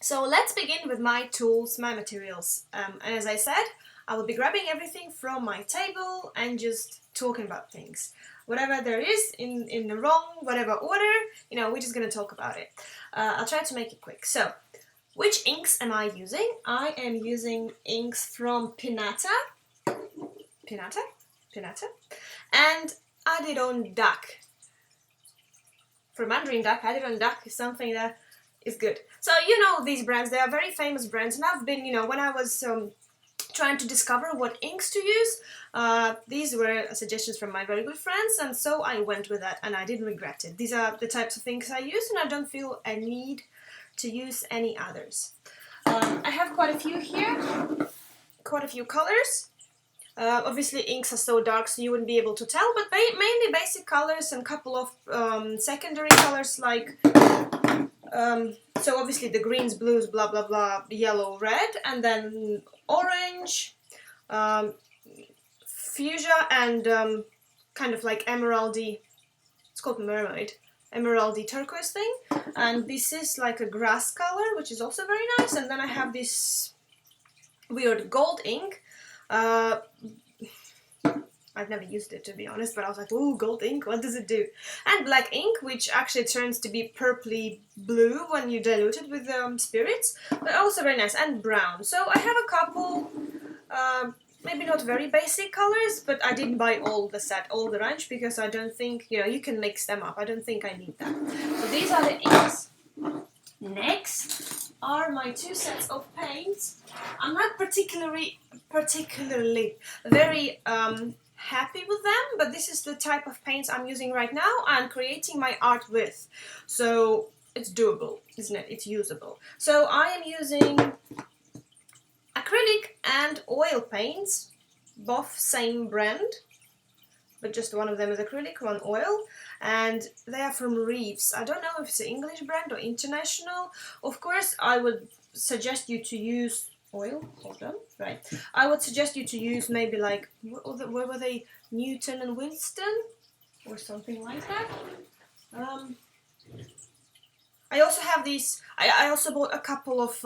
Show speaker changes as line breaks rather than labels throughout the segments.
So let's begin with my tools, my materials. And as I said, I will be grabbing everything from my table and just talking about things. Whatever there is in the wrong, whatever order, we're just going to talk about it. I'll try to make it quick. So, which inks am I using? I am using inks from Pinata, and Adirondack. For Mandarin duck, Adirondack is something that is good. So you know these brands, they are very famous brands, and I've been, when I was trying to discover what inks to use, these were suggestions from my very good friends, and so I went with that, and I didn't regret it. These are the types of inks I use, and I don't feel a need to use any others. I have quite a few here, quite a few colors. Obviously inks are so dark so you wouldn't be able to tell, but mainly basic colors and a couple of secondary colors like so obviously the greens, blues, blah blah blah, yellow, red, and then orange, fuchsia, and kind of like emeraldy, it's called mermaid, emeraldy turquoise thing, and this is like a grass color, which is also very nice. And then I have this weird gold ink. I've never used it, to be honest, but I was like, ooh, gold ink, what does it do? And black ink, which actually turns to be purpley blue when you dilute it with spirits, but also very nice, and brown. So I have a couple, maybe not very basic colors, but I didn't buy all the set, all the range, because I don't think, you can mix them up. I don't think I need that. So these are the inks. Next are my two sets of paints. I'm not particularly very happy with them, but this is the type of paints I'm using right now and creating my art with. So it's doable, isn't it? It's usable. So I am using acrylic and oil paints, both same brand, but just one of them is acrylic, one oil, and they are from Reeves. I don't know if it's an English brand or international. Of course, I would suggest you to use oil. Hold on, right. I would suggest you to use maybe like, where were they? Newton and Winstron, or something like that. I also have these. I also bought a couple of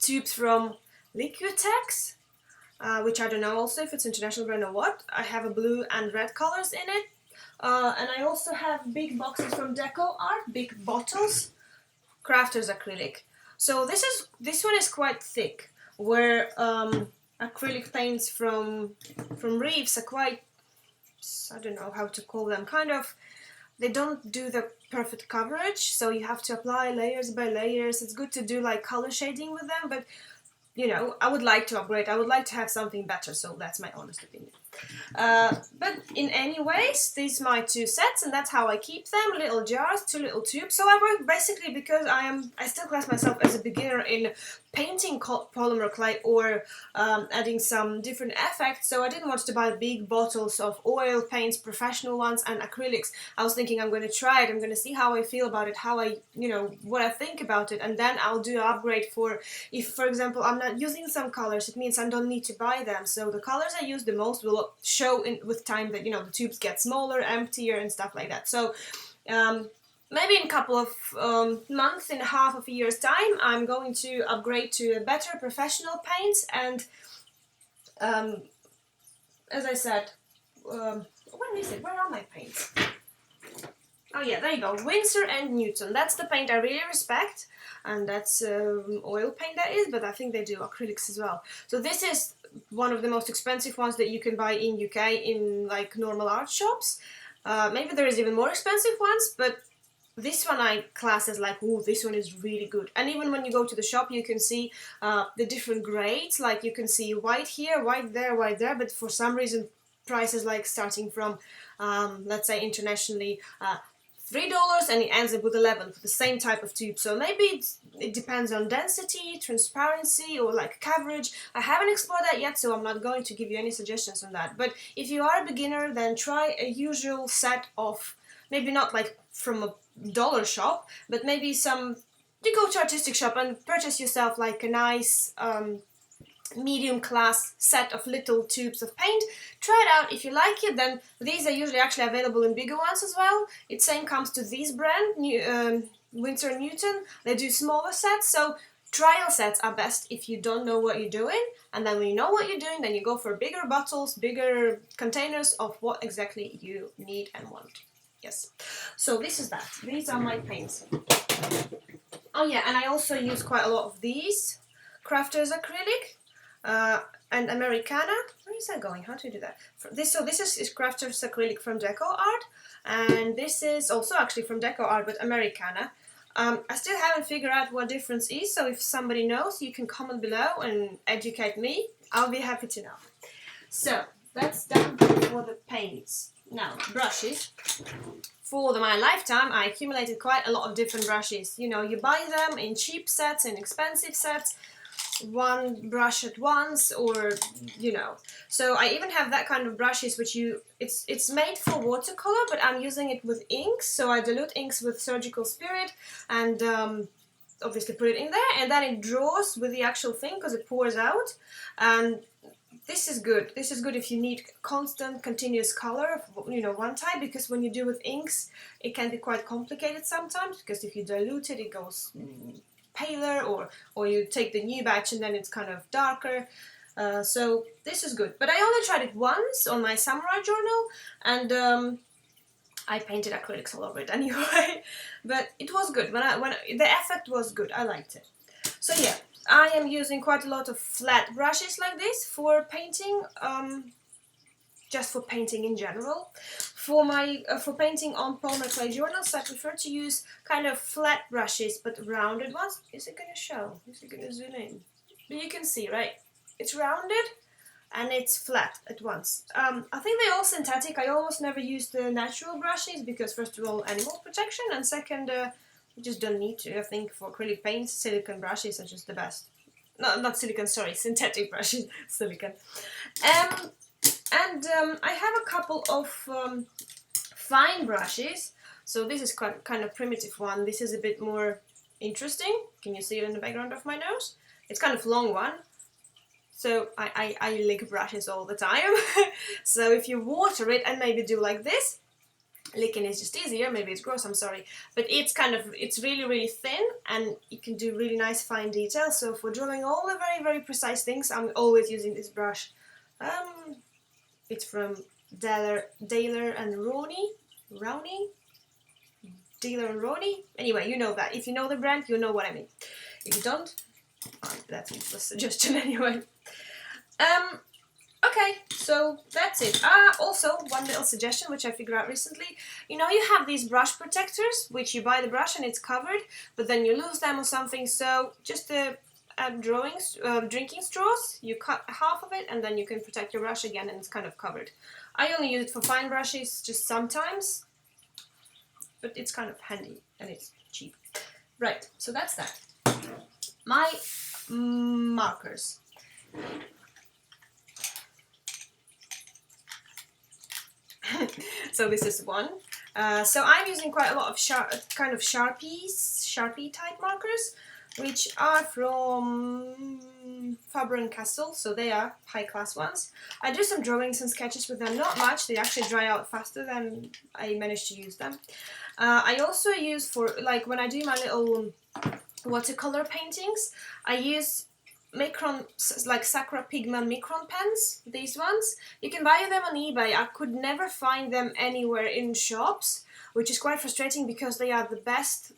tubes from Liquitex. Which I don't know also if it's international brand or what. I have a blue and red colors in it. And I also have big boxes from Deco Art, big bottles, Crafters acrylic. So this one is quite thick, where acrylic paints from Reeves are quite, I don't know how to call them, kind of, they don't do the perfect coverage, so you have to apply layers by layers. It's good to do like color shading with them, but I would like to upgrade. I would like to have something better, so that's my honest opinion. But in any ways, these are my two sets, and that's how I keep them. Little jars, two little tubes. So I work basically because I still class myself as a beginner in painting polymer clay or adding some different effects, so I didn't want to buy big bottles of oil paints, professional ones, and acrylics. I was thinking I'm going to try it, I'm going to see how I feel about it, how I, what I think about it, and then I'll do an upgrade for, if for example I'm not using some colors, it means I don't need to buy them. So the colors I use the most will show with time that, the tubes get smaller, emptier, and stuff like that. So maybe in a couple of months, in half of a year's time, I'm going to upgrade to a better professional paints. And as I said, where is it? Where are my paints? Oh yeah, there you go. Windsor and Newton. That's the paint I really respect, and that's oil paint that is, but I think they do acrylics as well. So this is one of the most expensive ones that you can buy in UK in like normal art shops. Maybe there is even more expensive ones, but this one I class as like, ooh, this one is really good. And even when you go to the shop, you can see the different grades. Like you can see white here, white there, but for some reason prices like starting from, let's say internationally, $3, and it ends up with 11 for the same type of tube. So maybe it depends on density, transparency, or like coverage. I haven't explored that yet, so I'm not going to give you any suggestions on that. But if you are a beginner, then try a usual set of, maybe not like from a dollar shop, but maybe you go to artistic shop and purchase yourself like a nice medium class set of little tubes of paint. Try it out. If you like it, then these are usually actually available in bigger ones as well. It same comes to this brand, Winsor & Newton, they do smaller sets, so trial sets are best if you don't know what you're doing, and then when you know what you're doing, then you go for bigger bottles, bigger containers of what exactly you need and want. Yes, so this is that. These are my paints. Oh yeah, and I also use quite a lot of these Crafters acrylic and Americana. Where is that going? How to do that? So this is Crafters acrylic from Deco Art, and this is also actually from Deco Art, but Americana. I still haven't figured out what difference is, so if somebody knows, you can comment below and educate me. I'll be happy to know. So that's done for the paints. Now, brushes. For my lifetime, I accumulated quite a lot of different brushes. You know, you buy them in cheap sets and expensive sets, one brush at once, or you know. So I even have that kind of brushes which it's made for watercolor, but I'm using it with inks. So I dilute inks with Surgical Spirit and obviously put it in there, and then it draws with the actual thing because it pours out. And this is good. This is good if you need constant, continuous color of, you know, one type, because when you do with inks, it can be quite complicated sometimes, because if you dilute it, it goes paler, or you take the new batch and then it's kind of darker. So this is good. But I only tried it once on my samurai journal, and I painted acrylics all over it anyway. But it was good. When the effect was good. I liked it. So yeah. I am using quite a lot of flat brushes like this for painting, just for painting in general. For painting on polymer clay journals, I prefer to use kind of flat brushes, but rounded ones. Is it going to show? Is it going to zoom in? But you can see, right? It's rounded and it's flat at once. I think they're all synthetic. I almost never use the natural brushes because, first of all, animal protection, and second, you just don't need to. I think for acrylic paints, silicone brushes are just the best. No, not silicone, sorry, synthetic brushes, silicone. I have a couple of fine brushes. So this is kind of primitive one. This is a bit more interesting. Can you see it in the background of my nose? It's kind of long one. So I lick brushes all the time. So if you water it and maybe do like this, licking is just easier, maybe it's gross, I'm sorry, but it's really thin, and you can do really nice fine detail. So for drawing all the very precise things, I'm always using this brush. It's from Daler and Roney. Daler and Roney. Anyway, you know that. If you know the brand, you know what I mean. If you don't, that's a suggestion anyway. Okay, so that's it. Also, one little suggestion which I figured out recently. You know, you have these brush protectors, which you buy the brush and it's covered, but then you lose them or something. So just drinking straws, you cut half of it and then you can protect your brush again, and it's kind of covered. I only use it for fine brushes, just sometimes, but it's kind of handy and it's cheap. Right, so that's that. My markers. So this is one. So I'm using quite a lot of Sharpie type markers, which are from Faber and Castel, so they are high class ones. I do some drawings and sketches with them, not much. They actually dry out faster than I managed to use them. I also use for, like, when I do my little watercolor paintings, I use Micron, like Sakura Pigment Micron pens, these ones. You can buy them on eBay. I could never find them anywhere in shops, which is quite frustrating because they are the best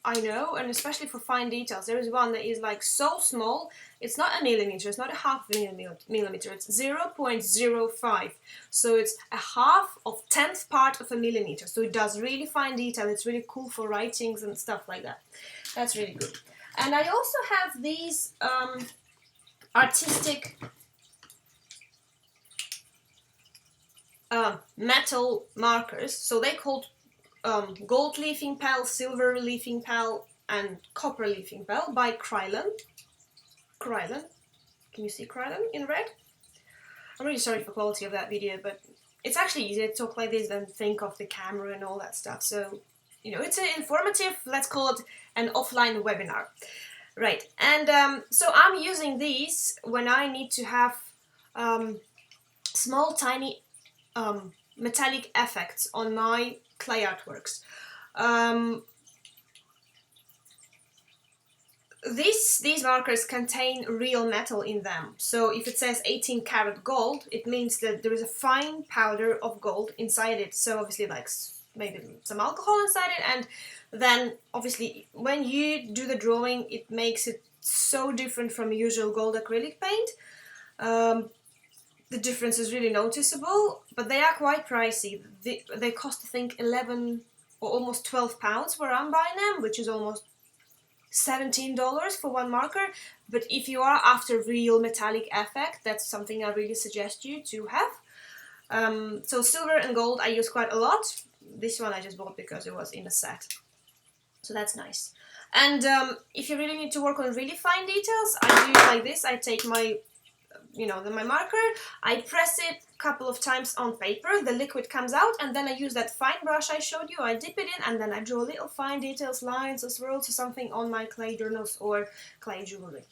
I know, and especially for fine details. There is one that is like so small, it's not a millimeter, it's not a half millimeter, it's 0.05. So it's a half of 10th part of a millimeter. So it does really fine detail. It's really cool for writings and stuff like that. That's really good. And I also have these artistic metal markers. So they're called gold leafing pal, silver leafing pal, and copper leafing pal by Krylon. Krylon. Can you see Krylon in red? I'm really sorry for the quality of that video, but it's actually easier to talk like this than think of the camera and all that stuff. So, you know, it's an informative, let's call it an offline webinar. Right, and so I'm using these when I need to have small, tiny metallic effects on my clay artworks. these markers contain real metal in them. So if it says 18 karat gold, it means that there is a fine powder of gold inside it. So obviously like maybe some alcohol inside it, and then obviously when you do the drawing, it makes it so different from usual gold acrylic paint. The difference is really noticeable, but they are quite pricey. They cost, I think, 11 or almost 12 pounds where I'm buying them, which is almost $17 for one marker. But if you are after real metallic effect, that's something I really suggest you to have. So silver and gold I use quite a lot. This one I just bought because it was in a set, so that's nice. And if you really need to work on really fine details, I do like this. I take my my marker, I press it a couple of times on paper, the liquid comes out, and then I use that fine brush I showed you, I dip it in, and then I draw little fine details, lines or swirls or something on my clay journals or clay jewelry.